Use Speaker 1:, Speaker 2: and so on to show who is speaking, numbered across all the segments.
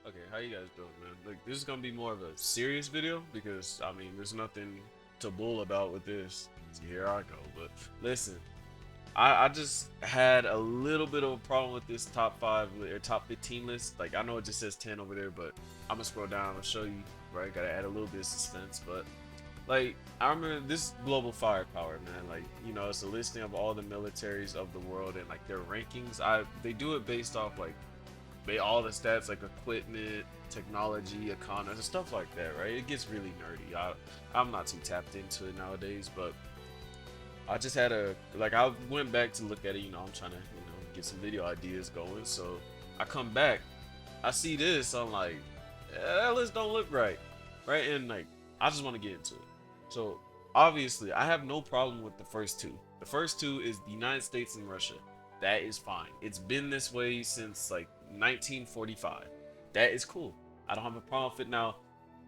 Speaker 1: Okay, how you guys doing, man? Like, this is gonna be more of a serious video because I mean, there's nothing to bull about with this. So here I go. But listen, I just had a little bit of a problem with this top five or top 15 list. Like, I know it just says 10 over there, but I'm gonna scroll down and show you. Right, gotta add a little bit of suspense. But like, I remember this global firepower, man. Like, it's a listing of all the militaries of the world and like their rankings. They do it based off like all the stats like equipment, technology, economy, stuff like that, right? It gets really nerdy. I'm not too tapped into it nowadays, but I just had I went back to look at it. I'm trying to get some video ideas going. So I come back, I see this, I'm like, that list don't look right, right? And like, I just want to get into it. So obviously, I have no problem with the first two. The first two is the United States and Russia. That is fine. It's been this way since like 1945. That is cool. I don't have a problem with it now.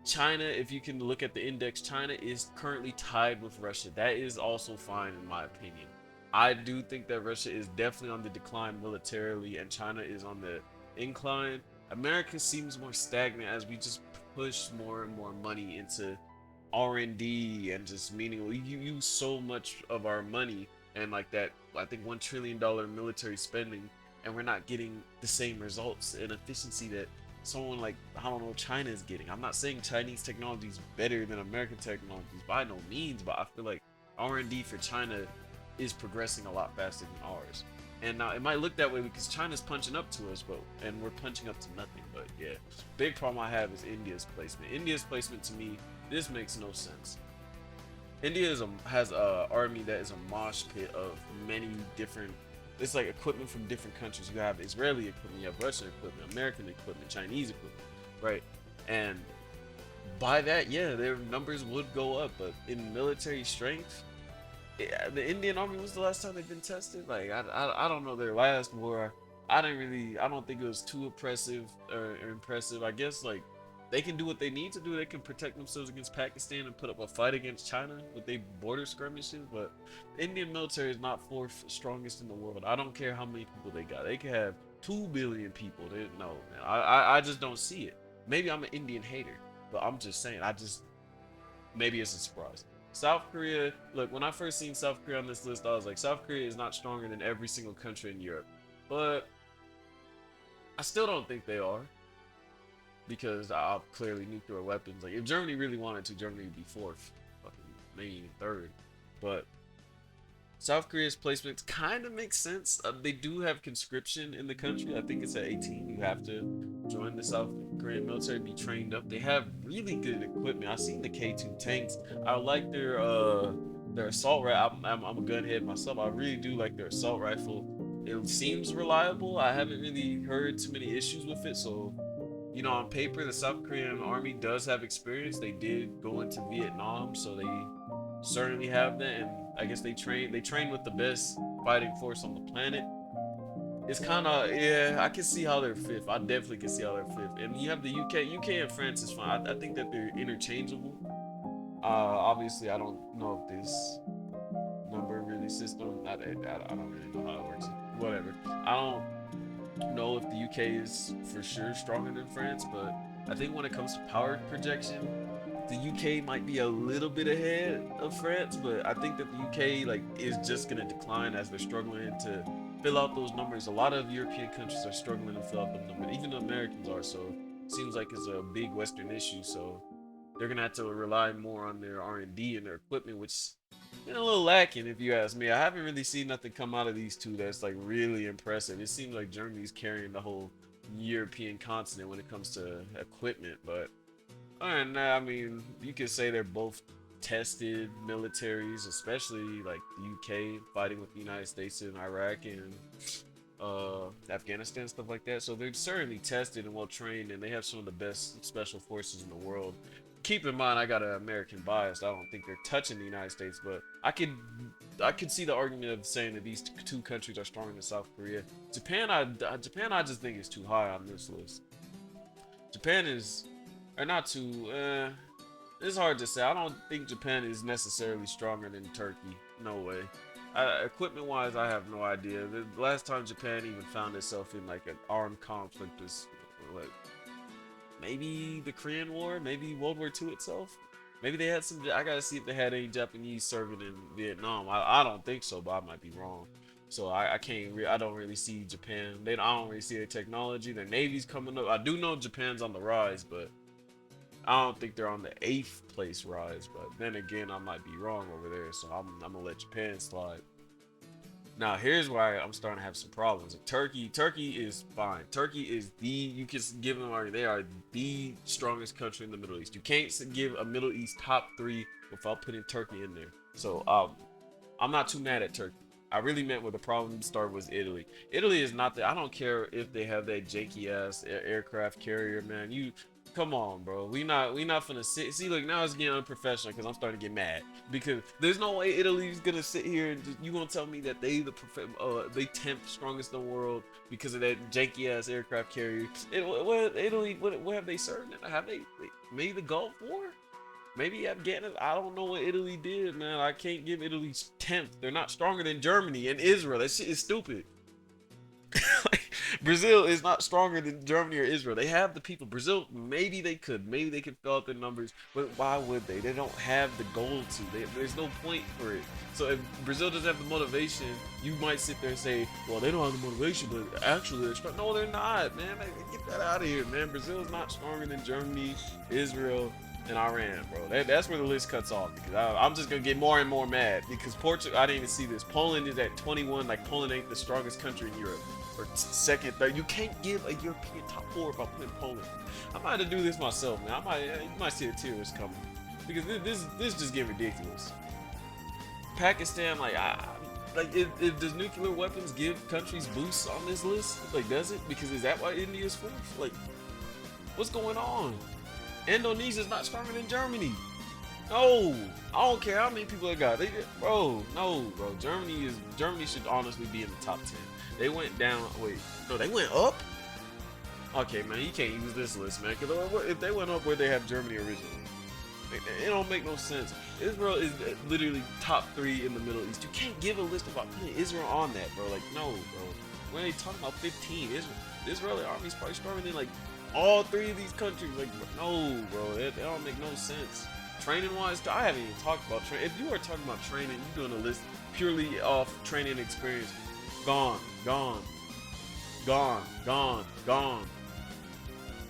Speaker 1: China, if you can look at the index, China is currently tied with Russia. That is also fine in my opinion. I do think that Russia is definitely on the decline militarily and China is on the incline. America seems more stagnant as we just push more and more money into R&D and just meaning we use so much of our money and like that I think $1 trillion military spending and we're not getting the same results and efficiency that someone like I don't know China is getting. I'm not saying Chinese technology is better than American technologies by no means, but I feel like R&D for China is progressing a lot faster than ours. And now it might look that way because China's punching up to us, but and we're punching up to nothing. But yeah, big problem I have is India's placement. India's placement to me, this makes no sense. India has a army that is a mosh pit of many different. It's like equipment from different countries. You have Israeli equipment, you have Russian equipment, American equipment, Chinese equipment, right? And by that, yeah, their numbers would go up, but in military strength, yeah, the Indian Army was the last time they've been tested. Like I don't know their last war. I don't think it was too oppressive or impressive. I guess like they can do what they need to do. They can protect themselves against Pakistan and put up a fight against China with their border skirmishes. But the Indian military is not fourth strongest in the world. I don't care how many people they got. They could have 2 billion people. No, man. I just don't see it. Maybe I'm an Indian hater, but I'm just saying. Maybe it's a surprise. South Korea, look, when I first seen South Korea on this list, I was like, South Korea is not stronger than every single country in Europe. But I still don't think they are because clearly nuclear weapons. Like, if Germany really wanted to, Germany would be fourth, fucking maybe even third. But South Korea's placements kind of makes sense. They do have conscription in the country. I think it's at 18. You have to join the South Korean military, be trained up. They have really good equipment. I've seen the K2 tanks. I like their assault rifle. I'm a gunhead myself. I really do like their assault rifle. It seems reliable. I haven't really heard too many issues with it. So, on paper, the South Korean army does have experience. They did go into Vietnam, so they certainly have that, and I guess they train with the best fighting force on the planet. It's kind of yeah, I can see how they're fifth. I definitely can see how they're fifth. And you have the UK. UK and France is fine. I think that they're interchangeable. Obviously, I don't know if this number really system. I don't really know how it works. Whatever. I don't know if the UK is for sure stronger than France, but I think when it comes to power projection, the UK might be a little bit ahead of France, but I think that the UK like is just gonna decline as they're struggling to fill out those numbers. A lot of European countries are struggling to fill out the numbers, even the Americans are. So it seems like it's a big Western issue. So they're gonna have to rely more on their R&D and their equipment, which is been a little lacking if you ask me. I haven't really seen nothing come out of these two that's like really impressive. It seems like Germany's carrying the whole European continent when it comes to equipment, but other than that, I mean, you could say they're both tested militaries, especially like the UK fighting with the United States in Iraq and Afghanistan, stuff like that. So they're certainly tested and well trained, and they have some of the best special forces in the world. Keep in mind, I got an American bias. I don't think they're touching the United States, but I could see the argument of saying that these two countries are stronger than South Korea. Japan, I just think is too high on this list. Japan is, or not too. It's hard to say. I don't think Japan is necessarily stronger than Turkey. No way. Equipment wise, I have no idea. The last time Japan even found itself in like an armed conflict was like maybe the Korean War, maybe World War II itself. Maybe they had some. I gotta see if they had any Japanese serving in Vietnam. I don't think so, but I might be wrong. So I can't. I don't really see Japan. I don't really see their technology. Their navy's coming up. I do know Japan's on the rise, but I don't think they're on the eighth place rise. But then again, I might be wrong over there. So I'm gonna let Japan slide. Now here's why I'm starting to have some problems. Turkey is fine. Turkey is you can give them already. They are the strongest country in the Middle East. You can't give a Middle East top three without putting Turkey in there. So I'm not too mad at Turkey. I really meant where the problem started was Italy. Italy is not the. I don't care if they have that janky ass aircraft carrier, man. You come on, bro. We not finna sit. See, look, now it's getting unprofessional because I'm starting to get mad because there's no way Italy's gonna sit here and you gonna tell me that they 10th strongest in the world because of that janky ass aircraft carrier. Italy, what have they served? Have they maybe the Gulf War? Maybe Afghanistan. I don't know what Italy did, man. I can't give Italy 10th. They're not stronger than Germany and Israel. That shit is stupid. Like, Brazil is not stronger than Germany or Israel. They have the people. Brazil, maybe they could fill out their numbers, but why would they? They don't have the goal to. There's no point for it. So if Brazil doesn't have the motivation, you might sit there and say, well, they don't have the motivation, but actually they're strong. No, they're not, man. Get that out of here, man. Brazil is not stronger than Germany, Israel, and Iran, bro. That's where the list cuts off because I'm just gonna get more and more mad because Portugal. I didn't even see this. Poland is at 21. Like Poland ain't the strongest country in Europe or second, third. You can't give a European top four by putting Poland. I might have to do this myself, man. You might see the tears coming because this just get ridiculous. Pakistan, if does nuclear weapons give countries boosts on this list? Like, does it? Because is that why India's fourth? Like, what's going on? Indonesia's not stronger than Germany. No, I don't care how many people they got. Bro. Germany should honestly be in the top 10. They went down. Wait, no, they went up. Okay, man, you can't use this list, man. Because if they went up where they have Germany originally, it don't make no sense. Israel is literally top 3 in the Middle East. You can't give a list about putting Israel on that, bro. Like, no, bro. When they talking about 15, the Israeli army's probably stronger than like all 3 of these countries. Like, no, bro. It don't make no sense. Training wise, I haven't even talked about training. If you are talking about training, you're doing a list purely off training experience. Gone.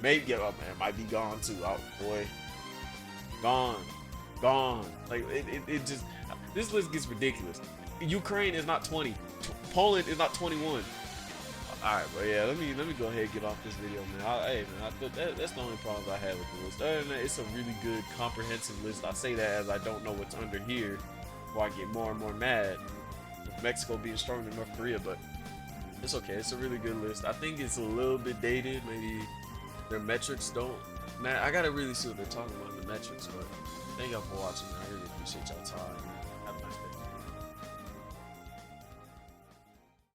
Speaker 1: Maybe, oh man, it might be gone too. Oh boy, gone. Like it just, this list gets ridiculous. Ukraine is not 20. Poland is not 21. All right, but yeah, let me go ahead and get off this video, man. That's the only problems I have with the list. Other than that, it's a really good, comprehensive list. I say that as I don't know what's under here, before I get more and more mad with Mexico being stronger than North Korea, but it's okay. It's a really good list. I think it's a little bit dated. Maybe their metrics don't. Man, I gotta really see what they're talking about in the metrics. But thank y'all for watching. Man. I really appreciate y'all time. Man. Have a nice day.